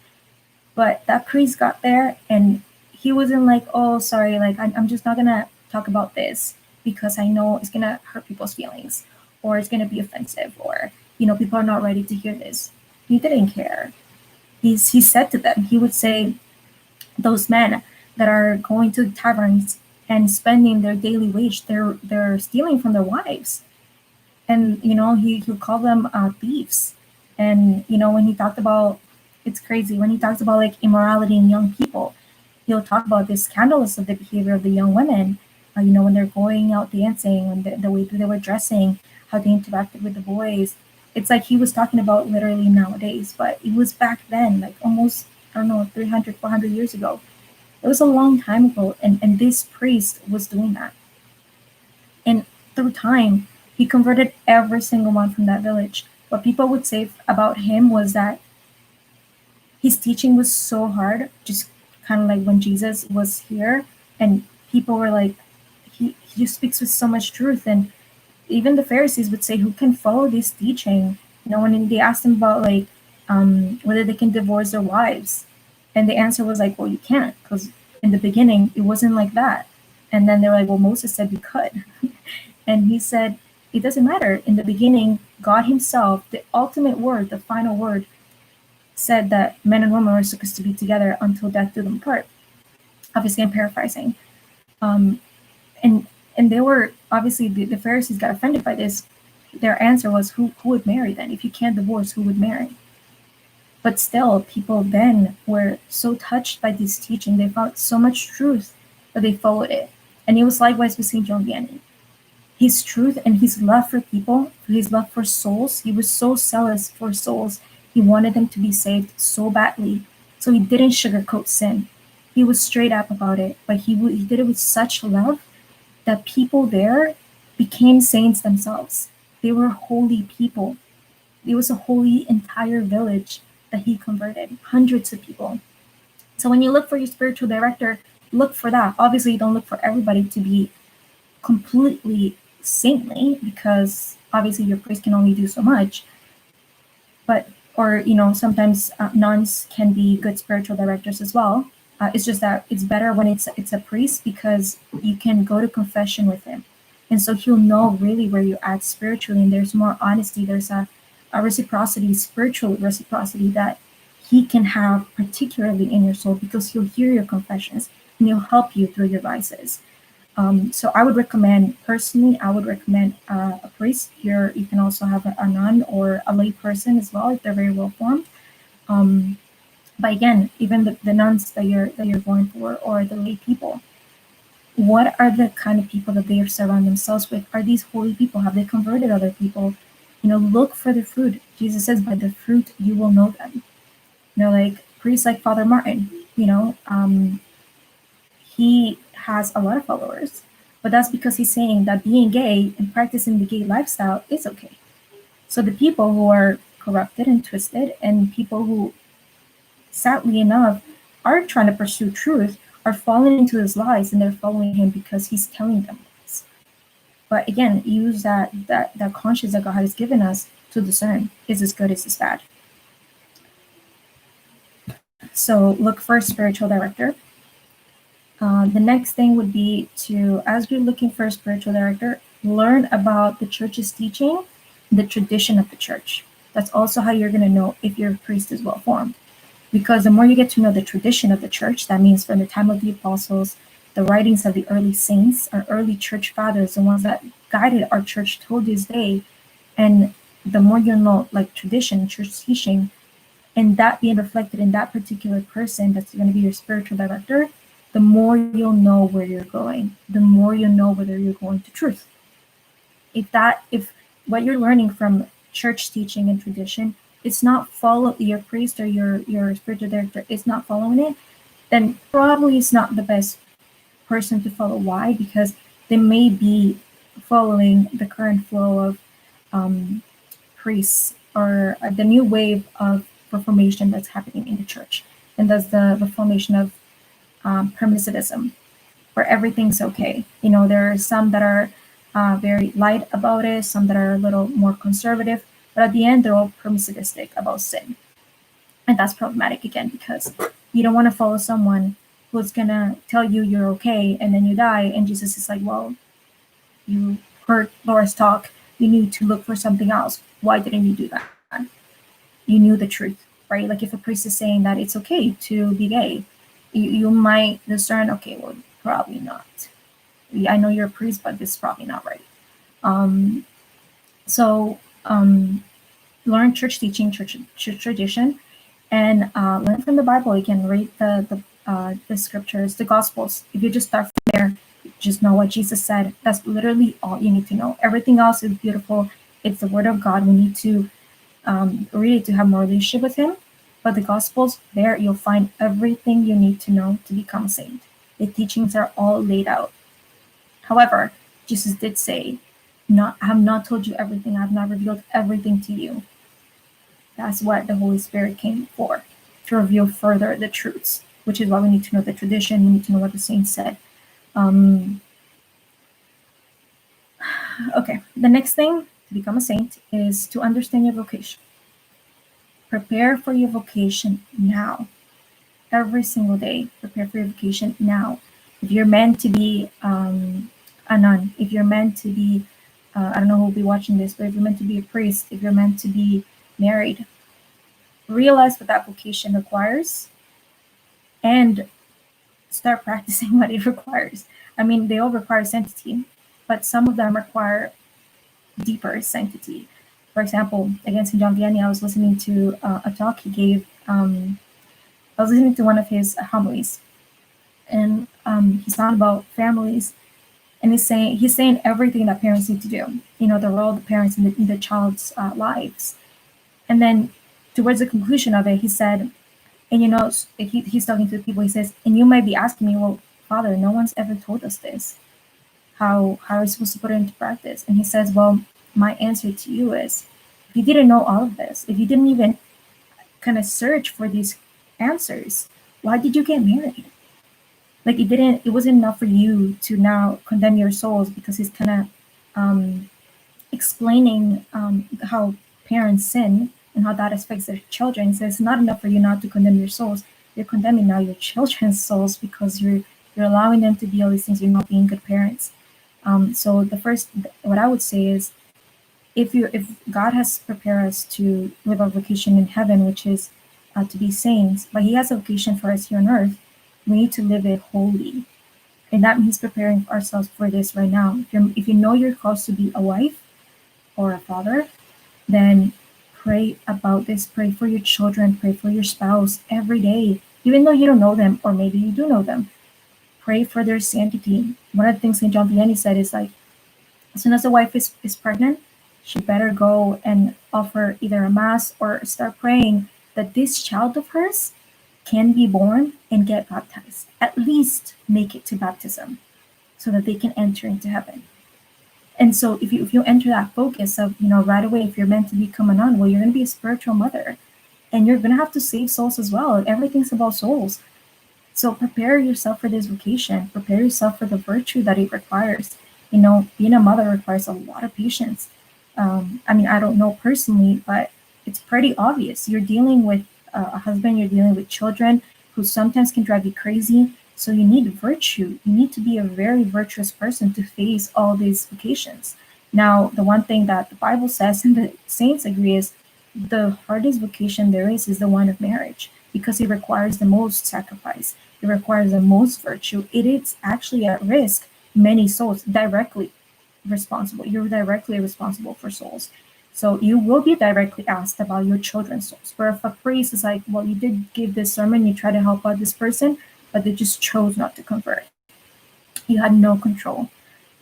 But that priest got there and he wasn't like, oh, sorry, like I'm just not gonna talk about this because I know it's gonna hurt people's feelings or it's gonna be offensive or people are not ready to hear this. He didn't care. He said to them, he would say, those men that are going to taverns and spending their daily wage, they're stealing from their wives, and he would call them thieves. And when he talked about, it's crazy when he talks about like immorality in young people, he'll talk about the scandalous of the behavior of the young women. When they're going out dancing, when the way that they were dressing, how they interacted with the boys. It's like he was talking about literally nowadays, but it was back then, like almost, I don't know, 300, 400 years ago. It was a long time ago, and this priest was doing that. And through time, he converted every single one from that village. What people would say about him was that his teaching was so hard, just kind of like when Jesus was here, and people were like, he just speaks with so much truth. And even the Pharisees would say, who can follow this teaching? When they asked him about like whether they can divorce their wives, and the answer was like, well, you can't, because in the beginning it wasn't like that. And then they're like, well, Moses said we could. And he said, it doesn't matter. In the beginning, God himself, the ultimate word, the final word, said that men and women were supposed to be together until death do them part. Obviously, I'm paraphrasing. And they were, obviously, the Pharisees got offended by this. Their answer was, who would marry then? If you can't divorce, who would marry? But still, people then were so touched by this teaching. They found so much truth that they followed it. And it was likewise with St. John Vianney. His truth and his love for people, his love for souls, he was so zealous for souls. He wanted them to be saved so badly. So he didn't sugarcoat sin. He was straight up about it, but he did it with such love that people there became saints themselves. They were holy people. It was a holy entire village that he converted, hundreds of people. So when you look for your spiritual director, look for that. Obviously, you don't look for everybody to be completely saintly, because obviously your priest can only do so much. But, or sometimes nuns can be good spiritual directors as well. It's just that it's better when it's a priest, because you can go to confession with him, and so he'll know really where you're at spiritually, and there's more honesty. There's a reciprocity, spiritual reciprocity, that he can have particularly in your soul, because he'll hear your confessions and he'll help you through your vices. So I would recommend, personally, a priest. You can also have a nun or a lay person as well if they're very well formed. But again, even the nuns that you're going for, or the lay people, what are the kind of people that they are surrounding themselves with? Are these holy people? Have they converted other people? Look for the fruit. Jesus says, by the fruit you will know them. Like priests like Father Martin, he has a lot of followers, but that's because he's saying that being gay and practicing the gay lifestyle is okay. So the people who are corrupted and twisted, and people who, sadly enough, are trying to pursue truth, are falling into his lies, and they're following him because he's telling them this. But again, use that conscience that God has given us to discern, is this good, is this bad? So look for a spiritual director. The next thing would be to, as you're looking for a spiritual director, learn about the church's teaching, the tradition of the church. That's also how you're going to know if your priest is well formed. Because the more you get to know the tradition of the church, that means from the time of the apostles, the writings of the early saints, our early church fathers, the ones that guided our church till this day, and the more you know, like tradition, church teaching, and that being reflected in that particular person that's going to be your spiritual director, the more you'll know where you're going, the more you'll know whether you're going to truth. If what you're learning from church teaching and tradition, it's not follow your priest or your spiritual director is not following it, then probably it's not the best person to follow. Why? Because they may be following the current flow of priests, or the new wave of reformation that's happening in the church, and that's the reformation of permissivism, where everything's okay. There are some that are very light about it, some that are a little more conservative, but at the end, they're all permissivistic about sin. And that's problematic again, because you don't want to follow someone who's going to tell you you're okay, and then you die, and Jesus is like, well, you heard Laura's talk, you need to look for something else. Why didn't you do that? You knew the truth, right? Like if a priest is saying that it's okay to be gay, you might discern, okay, well, probably not. I know you're a priest, but this is probably not right. So learn church teaching, church tradition, and learn from the Bible. You can read the scriptures, the Gospels. If you just start from there, just know what Jesus said. That's literally all you need to know. Everything else is beautiful. It's the Word of God. We need to read it to have more relationship with Him. But the Gospels, there you'll find everything you need to know to become a saint. The teachings are all laid out. However, Jesus did say, I have not told you everything. I have not revealed everything to you. That's what the Holy Spirit came for, to reveal further the truths, which is why we need to know the tradition. We need to know what the saints said. Okay, the next thing to become a saint is to understand your vocation. Prepare for your vocation now. Every single day, prepare for your vocation now. If you're meant to be a nun, if you're meant to be, I don't know who will be watching this, but if you're meant to be a priest, if you're meant to be married, realize what that vocation requires and start practicing what it requires. I mean, they all require sanctity, but some of them require deeper sanctity. For example, again, St. John Vianney, I was listening to a talk he gave. I was listening to one of his homilies, and he's talking about families, and he's saying everything that parents need to do. The role of the parents in the child's lives. And then towards the conclusion of it, he said, and he's talking to the people. He says, and you might be asking me, well, Father, no one's ever told us this. How are we supposed to put it into practice? And he says, well, my answer to you is, if you didn't know all of this, if you didn't even kind of search for these answers, why did you get married? Like it wasn't enough for you to now condemn your souls, because he's kind of explaining how parents sin and how that affects their children. He says it's not enough for you not to condemn your souls. You're condemning now your children's souls, because you're allowing them to be all these things. You're not being good parents. So what I would say is, if God has prepared us to live our vocation in heaven, which is to be saints, but He has a vocation for us here on earth, we need to live it holy, and that means preparing ourselves for this right now. If you know you're called to be a wife or a father, then Pray about this. Pray for your children. Pray for your spouse every day, even though you don't know them, or maybe you do know them. Pray for their sanctity. One of the things St. John Vianney said is like, as soon as the wife is pregnant, she better go and offer either a mass or start praying that this child of hers can be born and get baptized. At least make it to baptism so that they can enter into heaven. And so if you enter that focus of, right away, if you're meant to become a nun, well, you're going to be a spiritual mother and you're going to have to save souls as well. Everything's about souls. So prepare yourself for this vocation. Prepare yourself for the virtue that it requires. Being a mother requires a lot of patience. I don't know personally, but it's pretty obvious. You're dealing with a husband, you're dealing with children who sometimes can drive you crazy. So you need virtue. You need to be a very virtuous person to face all these vocations. Now, the one thing that the Bible says, and the saints agree, is the hardest vocation there is the one of marriage, because it requires the most sacrifice. It requires the most virtue. It is actually at risk many souls directly responsible. You're directly responsible for souls. So you will be directly asked about your children's souls. Where if a priest is like, well, you did give this sermon, you try to help out this person, but they just chose not to convert. You had no control.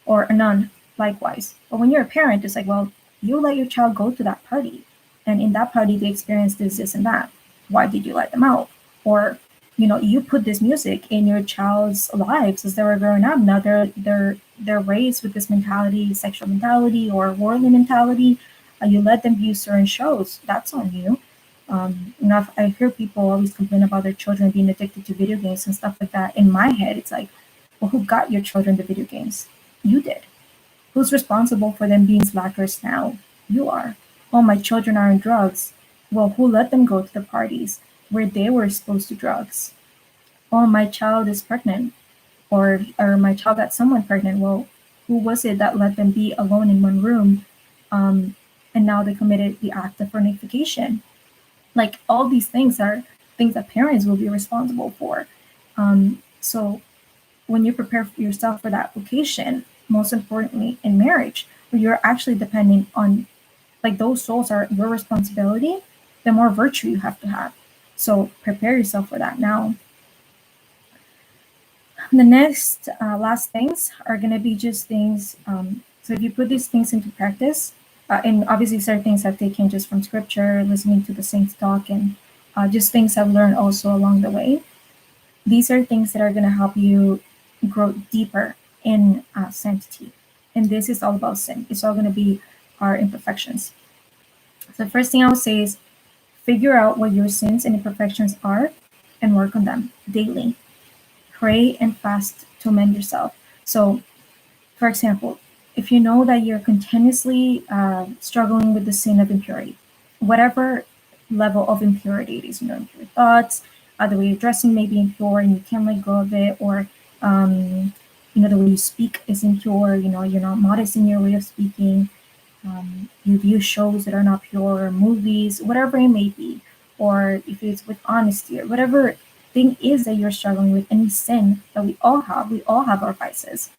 Or a nun, likewise. But when you're a parent, it's like, well, you let your child go to that party. And in that party, they experience this, and that. Why did you let them out? Or, you put this music in your child's lives as they were growing up. Now they're raised with this mentality, sexual mentality, or worldly mentality. You let them view certain shows. That's on you. I hear people always complain about their children being addicted to video games and stuff like that. In my head, it's like, well, who got your children the video games? You did. Who's responsible for them being slackers now? You are. Oh, my children are on drugs. Well, who let them go to the parties where they were exposed to drugs? Oh, my child is pregnant. Or my child got someone pregnant. Well, who was it that let them be alone in one room? And now they committed the act of fornication. Like, all these things are things that parents will be responsible for. So when you prepare yourself for that vocation, most importantly in marriage, where you're actually depending on, like, those souls are your responsibility, the more virtue you have to have. So prepare yourself for that now. The next last things are going to be just things. So if you put these things into practice, and obviously certain things I've taken just from scripture, listening to the saints talk, and just things I've learned also along the way. These are things that are going to help you grow deeper in sanctity. And this is all about sin. It's all going to be our imperfections. So the first thing I would say is figure out what your sins and imperfections are and work on them daily. Pray and fast to amend yourself. So, for example, if you know that you're continuously struggling with the sin of impurity, whatever level of impurity it is, impure thoughts, the way you're dressing may be impure and you can't let go of it, or the way you speak is impure, you're not modest in your way of speaking, you view shows that are not pure, or movies, whatever it may be, or if it's with honesty, or whatever thing is that you're struggling with, any sin that we all have our vices.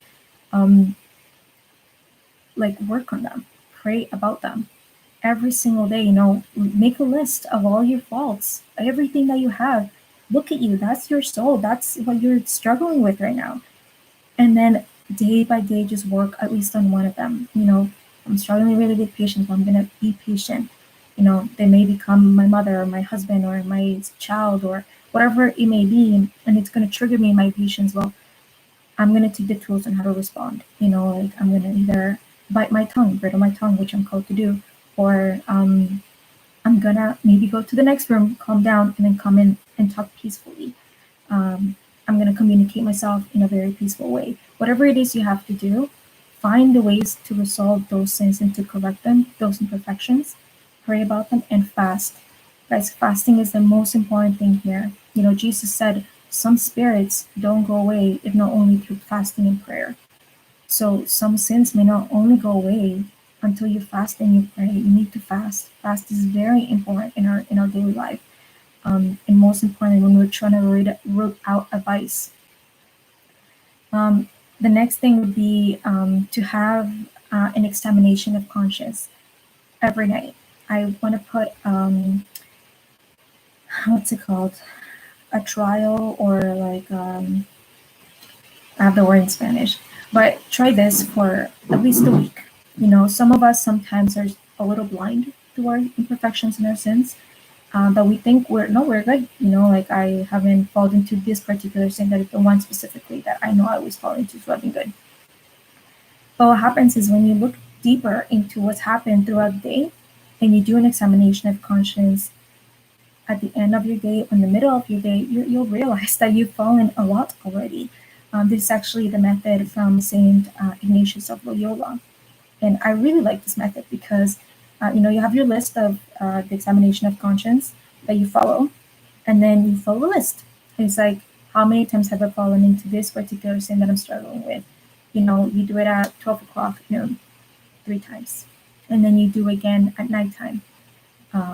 Work on them, pray about them every single day. Make a list of all your faults, everything that you have. Look at you, that's your soul, that's what you're struggling with right now. And then day by day, just work at least on one of them. I'm struggling really with patience, I'm going to be patient. They may become my mother or my husband or my child or whatever it may be, and it's going to trigger me in my patience. Well, I'm going to take the tools on how to respond. I'm going to either bite my tongue, brittle my tongue, which I'm called to do, or I'm going to maybe go to the next room, calm down, and then come in and talk peacefully. I'm going to communicate myself in a very peaceful way. Whatever it is you have to do, find the ways to resolve those sins and to correct them, those imperfections, pray about them, and fast. Guys, fasting is the most important thing here. Jesus said some spirits don't go away if not only through fasting and prayer. So some sins may not only go away until you fast and you pray. You need to fast. Fast is very important in our daily life. And most importantly, when we're trying to root out a vice. The next thing would be to have an examination of conscience every night. I want to put what's it called, a trial, or like I have the word in Spanish, but try this for at least a week. Some of us sometimes are a little blind to our imperfections and our sins, that we think we're good. Like I haven't fallen into this particular sin, that is the one specifically that I know I always fall into, so I've been good. But what happens is when you look deeper into what's happened throughout the day, and you do an examination of conscience at the end of your day, or in the middle of your day, you'll realize that you've fallen a lot already. This is actually the method from Saint Ignatius of Loyola. And I really like this method because, you have your list of the examination of conscience that you follow, and then you follow a list. It's like, how many times have I fallen into this particular sin that I'm struggling with? You do it at 12 o'clock noon, 3 times. And then you do again at nighttime,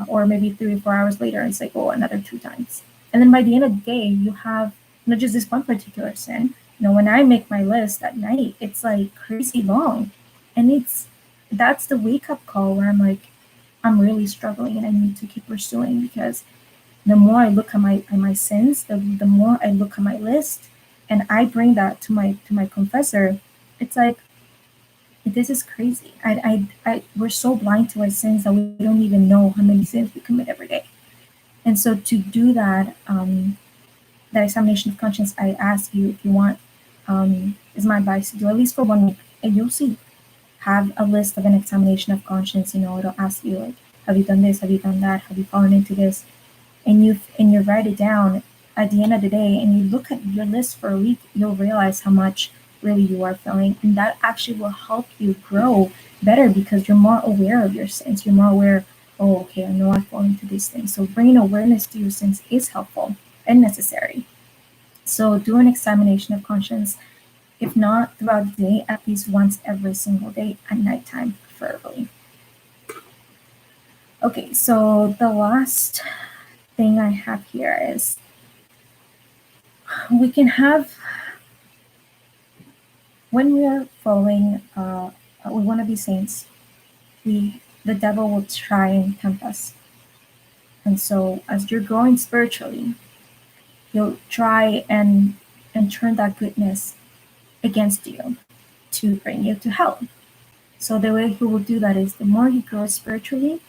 or maybe 3 or 4 hours later, it's like, oh, another 2 times. And then by the end of the day, you have not just this one particular sin. When I make my list at night, it's like crazy long. And that's the wake up call where I'm like, I'm really struggling and I need to keep pursuing, because the more I look at my sins, the more I look at my list, and I bring that to my confessor. It's like, this is crazy. We're so blind to our sins that we don't even know how many sins we commit every day. And so to do that, that examination of conscience, I ask you, if you want, is my advice, to do at least for 1 week, and you'll see. Have a list of an examination of conscience. It'll ask you, like, have you done this? Have you done that? Have you fallen into this? And you write it down at the end of the day, and you look at your list for a week, you'll realize how much really you are feeling, and that actually will help you grow better, because you're more aware of your sins. You're more aware, oh, okay, I know I fall into these things. So bringing awareness to your sins is helpful and necessary. So do an examination of conscience, if not throughout the day, at least once every single day, at nighttime, preferably. Okay, so the last thing I have here is, we can have, when we are following, we want to be saints, the devil will try and tempt us. And so as you're growing spiritually, he'll try and turn that goodness against you to bring you to hell. So the way he will do that is, the more you grow spiritually,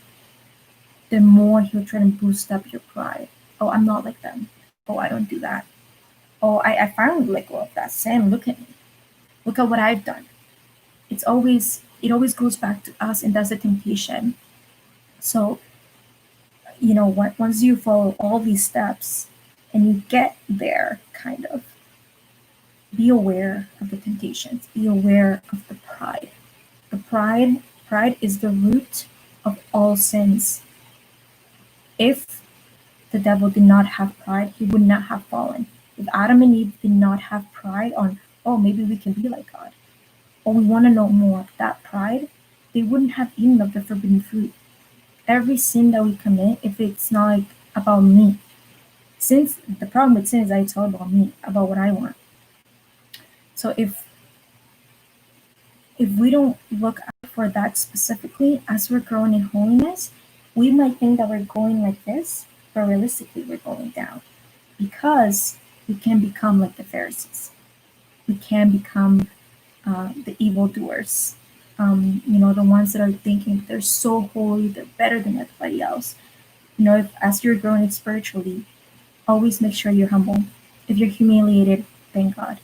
the more he'll try to boost up your pride. Oh, I'm not like them. Oh, I don't do that. Oh, I finally let go of that sin. Look at me. Look at what I've done. It always goes back to us, and that's the temptation. So, once you follow all these steps and you get there, kind of, be aware of the temptations. Be aware of the pride. The pride is the root of all sins. If the devil did not have pride, he would not have fallen. If Adam and Eve did not have pride on, oh, maybe we can be like God, or we want to know more, that pride, they wouldn't have eaten of the forbidden fruit. Every sin that we commit, if it's not like about me, since the problem with sin is that it's all about me, about what I want. So if we don't look out for that specifically as we're growing in holiness, we might think that we're going like this, but realistically we're going down, because we can become like the Pharisees. We can become the evildoers. The ones that are thinking they're so holy, they're better than everybody else. If as you're growing spiritually, always make sure you're humble. If you're humiliated, thank God.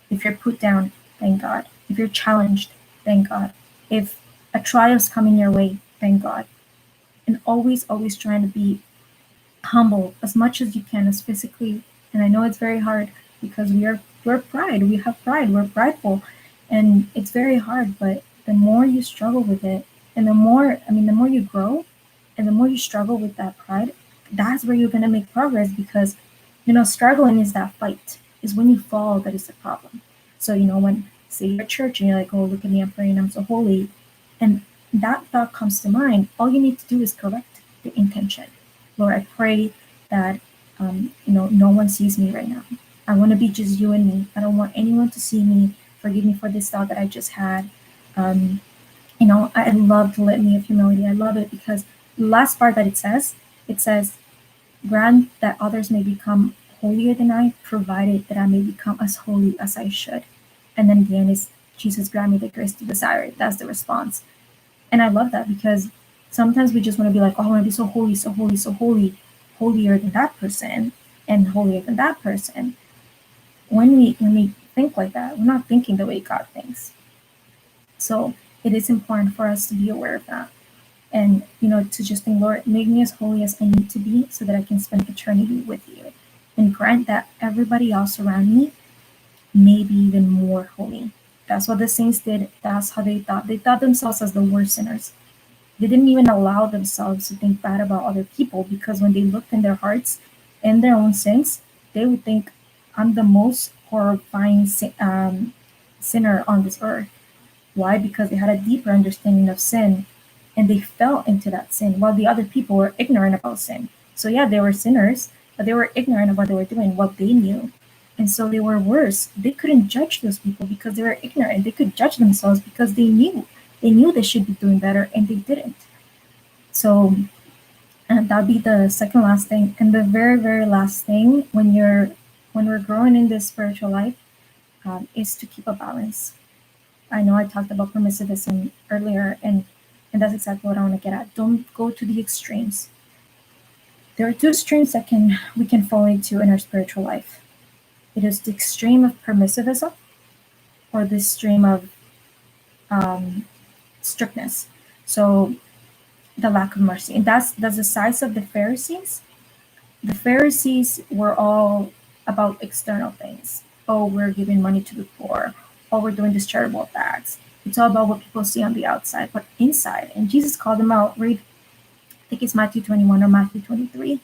If you're put down, thank God. If you're challenged, thank God. If a trial's coming your way, thank God. And always trying to be humble as much as you can, as physically. And I know it's very hard, because we're pride. We have pride. We're prideful, and it's very hard. But the more you struggle with it, and the more you grow, and the more you struggle with that pride, that's where you're gonna make progress. Because struggling is that fight. Is when you fall that is the problem. So when, say, you're at church and you're like, oh, look at me, I'm praying, I'm so holy, and that thought comes to mind, all you need to do is correct the intention. Lord, I pray that no one sees me right now. I want to be just you and me. I don't want anyone to see me. Forgive me for this thought that I just had. I love the litany of humility. I love it because last part that it says, grant that others may become holier than I, provided that I may become as holy as I should. And then the end is, Jesus, grant me the grace to desire it. That's the response. And I love that because sometimes we just want to be like, oh, I want to be so holy, so holy, so holy, holier than that person and holier than that person. When we think like that, we're not thinking the way God thinks. So it is important for us to be aware of that. And to just think, Lord, make me as holy as I need to be so that I can spend eternity with you. And grant that everybody else around me may be even more holy. That's what the saints did. That's how they thought. They thought themselves as the worst sinners. They didn't even allow themselves to think bad about other people, because when they looked in their hearts and their own sins, they would think, I'm the most horrifying sinner on this earth. Why? Because they had a deeper understanding of sin and they fell into that sin while the other people were ignorant about sin. So, yeah, they were sinners, but they were ignorant of what they were doing, what they knew. And so they were worse. They couldn't judge those people because they were ignorant. They could judge themselves because they knew. They knew they should be doing better and they didn't. So, and that'd be the second last thing. And the very, very last thing when we're growing in this spiritual life, is to keep a balance. I know I talked about permissivism earlier, and that's exactly what I want to get at. Don't go to the extremes. There are two extremes that we can fall into in our spiritual life. It is the extreme of permissivism or the extreme of strictness. So the lack of mercy. And that's the size of the Pharisees. The Pharisees were all about external things. Oh, we're giving money to the poor. Oh, we're doing these charitable acts. It's all about what people see on the outside, but inside. And Jesus called them out. Read, I think it's Matthew 21 or Matthew 23.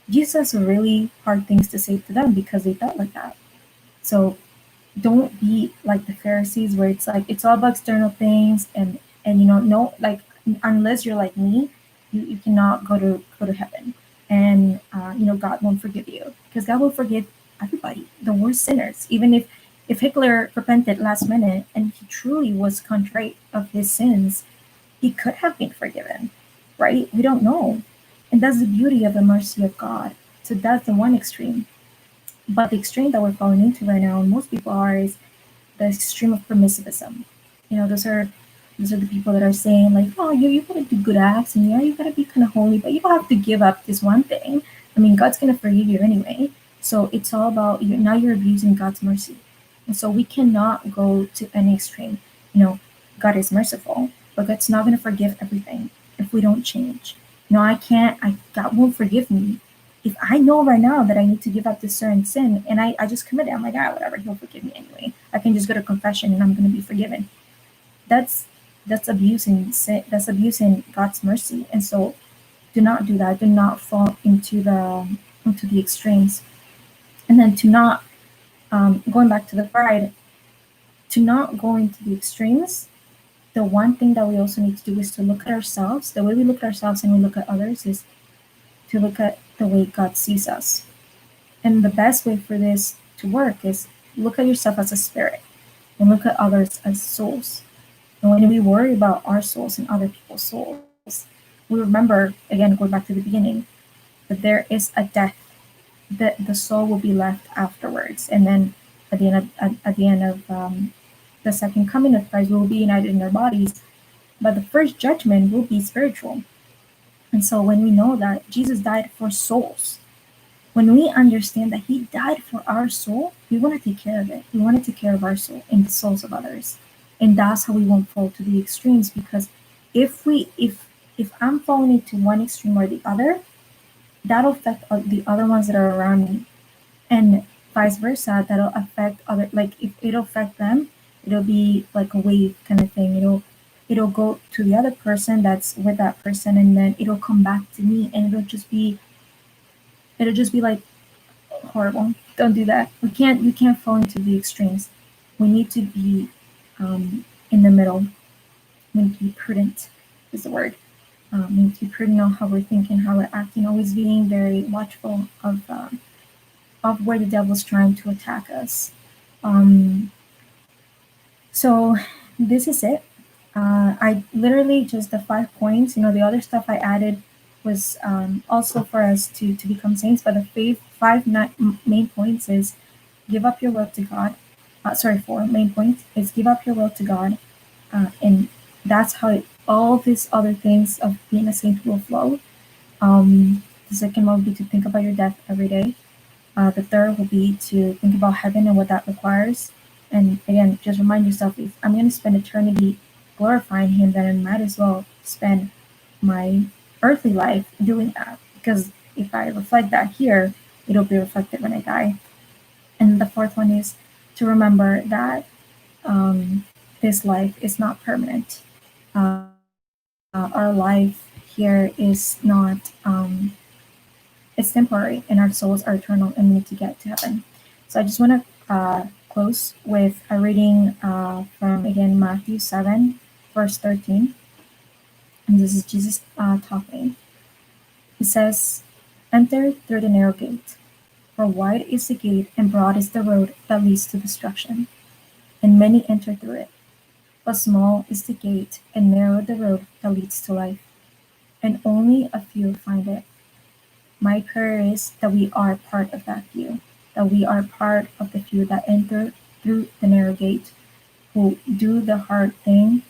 Jesus has really hard things to say to them because they thought like that. So don't be like the Pharisees, where it's like it's all about external things, and no, like, unless you're like me, you cannot go to heaven, and God won't forgive you, because God will forgive everybody, the worst sinners. Even if Hitler repented last minute and he truly was contrite of his sins, he could have been forgiven, right? We don't know. And that's the beauty of the mercy of God. So that's the one extreme. But the extreme that we're falling into right now, and most people are, is the extreme of permissivism. Those are the people that are saying like, oh, you gotta do good acts, and yeah, you gotta be kind of holy, but you don't have to give up this one thing. I mean, God's gonna forgive you anyway. So it's all about you. Now you're abusing God's mercy, and so we cannot go to any extreme. God is merciful, but God's not gonna forgive everything if we don't change. God won't forgive me if I know right now that I need to give up this certain sin, and I just commit it. I'm like, whatever, he'll forgive me anyway. I can just go to confession and I'm going to be forgiven. That's abusing sin. That's abusing God's mercy. And so do not do that. Do not fall into the extremes. And then to not, going back to the pride, to not go into the extremes, the one thing that we also need to do is to look at ourselves. The way we look at ourselves and we look at others is to look at the way God sees us. And the best way for this to work is look at yourself as a spirit and look at others as souls. And when we worry about our souls and other people's souls, we remember, again, going back to the beginning, that there is a death, that the soul will be left afterwards. And then at the end of the second coming of Christ, we will be united in our bodies. But the first judgment will be spiritual. And so when we know that Jesus died for souls, when we understand that he died for our soul, we want to take care of it. We want to take care of our soul and the souls of others. And that's how we won't fall to the extremes, because if I'm falling into one extreme or the other, that'll affect the other ones that are around me. And vice versa, that'll affect other, like if it'll affect them, it'll be like a wave kind of thing. It'll go to the other person that's with that person, and then it'll come back to me, and it'll just be like horrible. Don't do that. We can't fall into the extremes. We need to be in the middle. We need to be prudent is the word. We need to be prudent on how we're thinking, how we're acting, always being very watchful of where the devil's trying to attack us. So this is it. I literally just the 5 points. The other stuff I added was also for us to become saints. But the main points is give up your will to God. Sorry, 4 main points is give up your will to God, and that's how all these other things of being a saint will flow. The second one would be to think about your death every day. The third will be to think about heaven and what that requires. And again, just remind yourself, if I'm going to spend eternity glorifying Him, then I might as well spend my earthly life doing that. Because if I reflect that here, it'll be reflected when I die. And the fourth one is to remember that this life is not permanent. Our life here is not it's temporary, and our souls are eternal and we need to get to heaven. So I just want to close with a reading from, again, Matthew 7, verse 13. And this is Jesus talking. He says, enter through the narrow gate, for wide is the gate and broad is the road that leads to destruction, and many enter through it. But small is the gate and narrow the road that leads to life, and only a few find it. My prayer is that we are part of that few, that we are part of the few that enter through the narrow gate, who do the hard thing,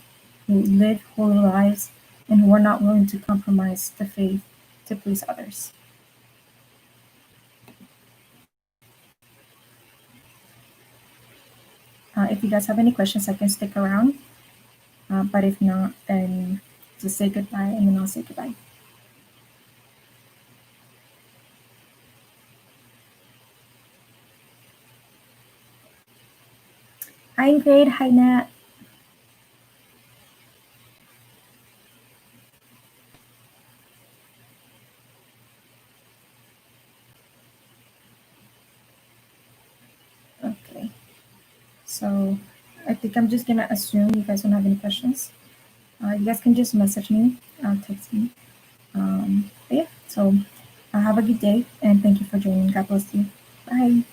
who live holy lives, and who are not willing to compromise the faith to please others. If you guys have any questions, I can stick around. But if not, then just say goodbye and then I'll say goodbye. Hi, Ingrid. Hi, Nat. Okay. So I think I'm just going to assume you guys don't have any questions. You guys can just message me, text me. But yeah, so have a good day and thank you for joining. God bless you. Bye.